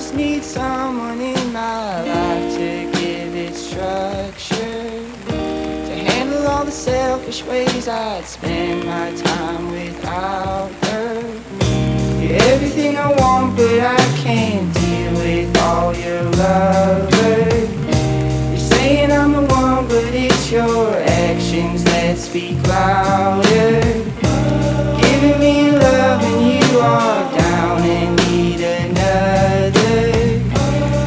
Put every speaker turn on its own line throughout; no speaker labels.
just need someone in my life to give it structure, to handle all the selfish ways I'd spend my time without her. You're everything I want, but I can't deal with all your lovers. You're saying I'm the one, but it's your actions that speak louder. Giving me love and you are down and need another.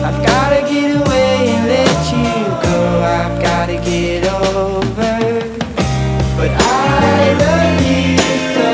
I've gotta get away and let you go. I've gotta get over, but I love you so.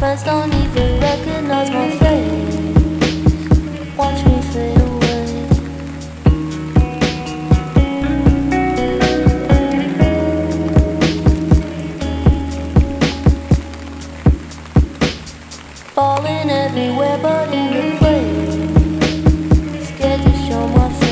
friends don't even recognize my face. Watch me fade away. Falling everywhere but in the place. Scared to show my face.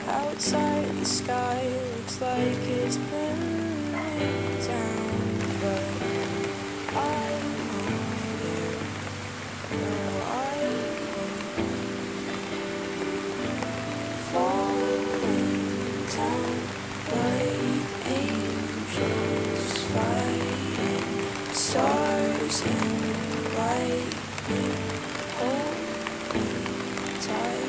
Outside the sky looks like it's burning down, but I won't fear. No, I won't. Falling down like angels fighting stars and lightning. Hold me tight.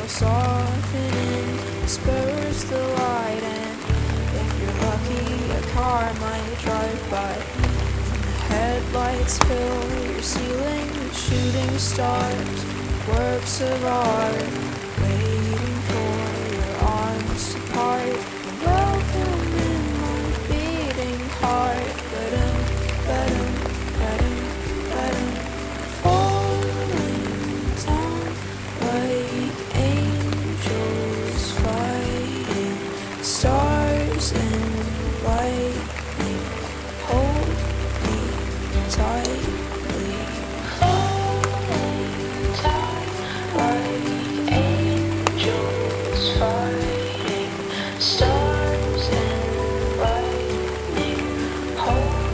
Softening spurs the light, and if you're lucky, a car might drive by. And the headlights fill your ceiling with shooting stars, works of art, waiting for your arms to part. Welcome in my beating heart. Let 'em, let 'em, let 'em, let 'em falling down like angels fighting stars and lightning. Hold me tightly. Falling down like angels fighting stars and lightning. Hold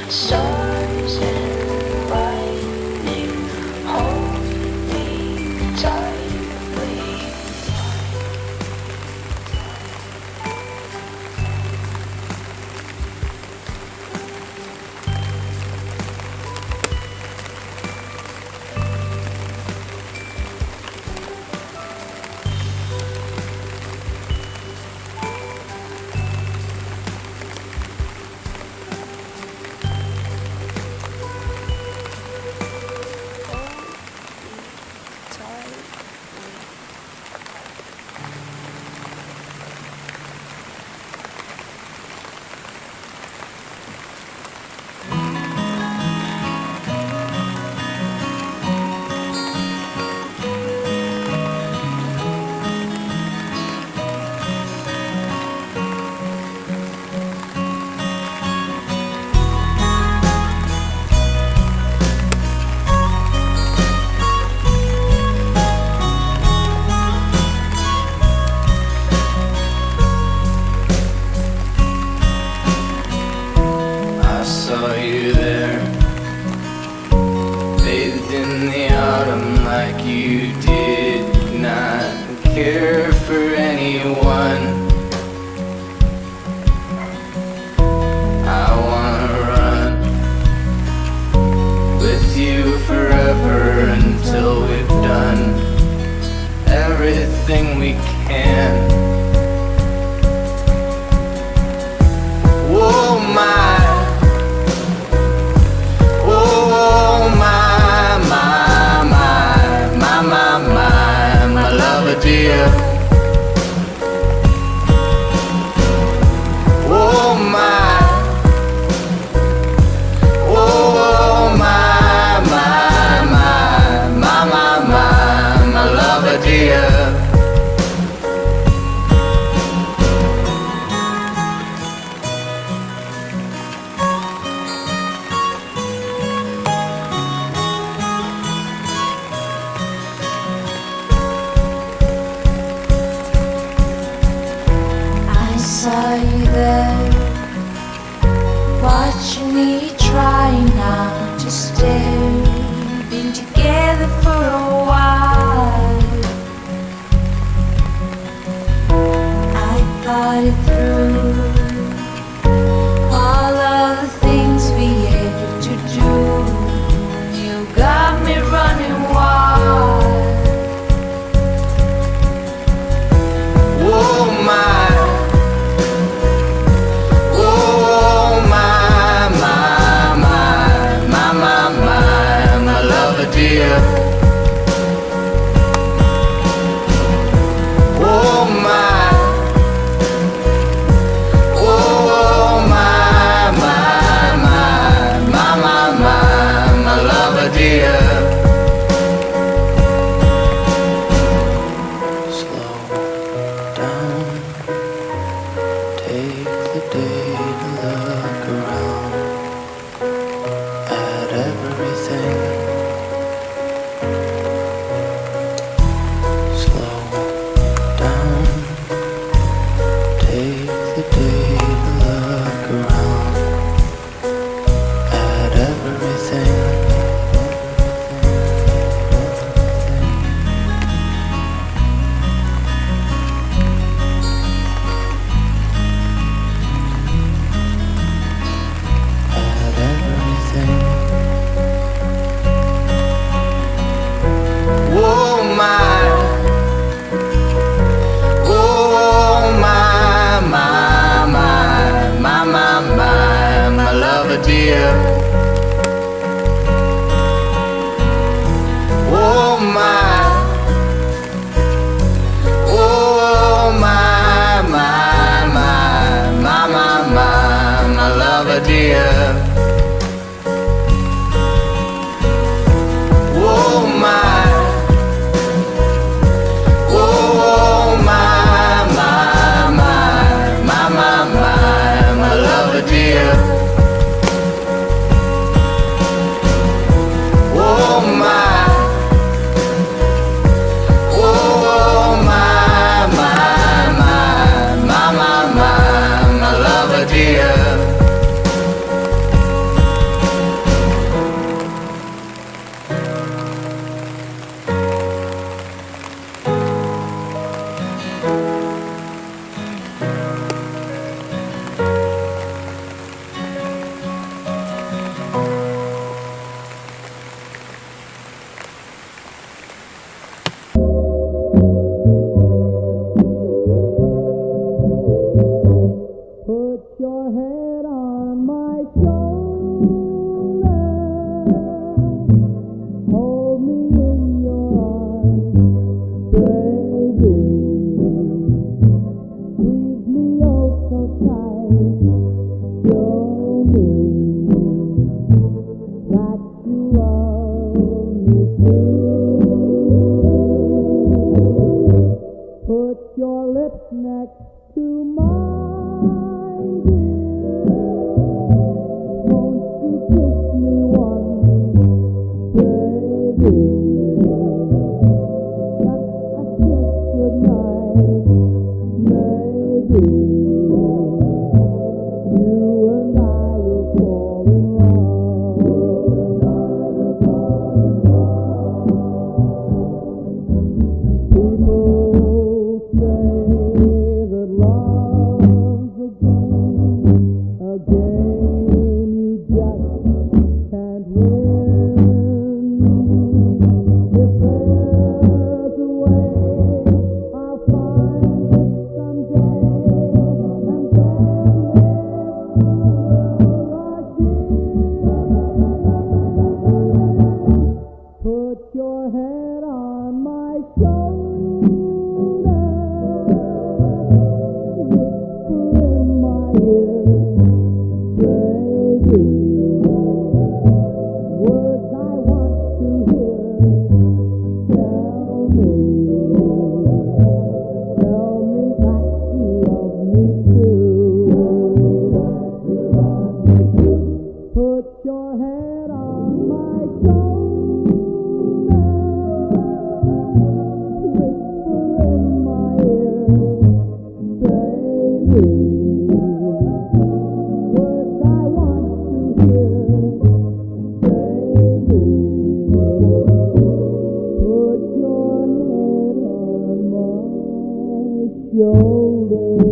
Stars and lightning hold me tightly.
I saw you there, bathed in the autumn like you did not care for anyone. I wanna run with you forever until we've done everything we can. Whoa, my. Oh my, my, my, my, my, my lover dear. Oh my, oh my, my, my, my, my, my lover dear.
I saw you there, watching me try not to stare. Been together for a while. I thought it through, all of the things we had to do. You got me running wild.
Oh my, oh my, my, my, my, my, my, my lover dear. Oh my, oh my, my, my, my, my, my, my lover dear. Slow down, take the day to look around at everything. Slow down, take the day to look around at everything. At everything. Oh my, oh my, my, my, my, my, my, my lover dear. Oh my, oh my, my, my, my, my, my, my lover dear. Oh my, oh my, my, my, my, my, my, my lover dear.
your head on my shoulder, whisper in my ear, baby, words I want to hear, baby, put your head on my shoulder.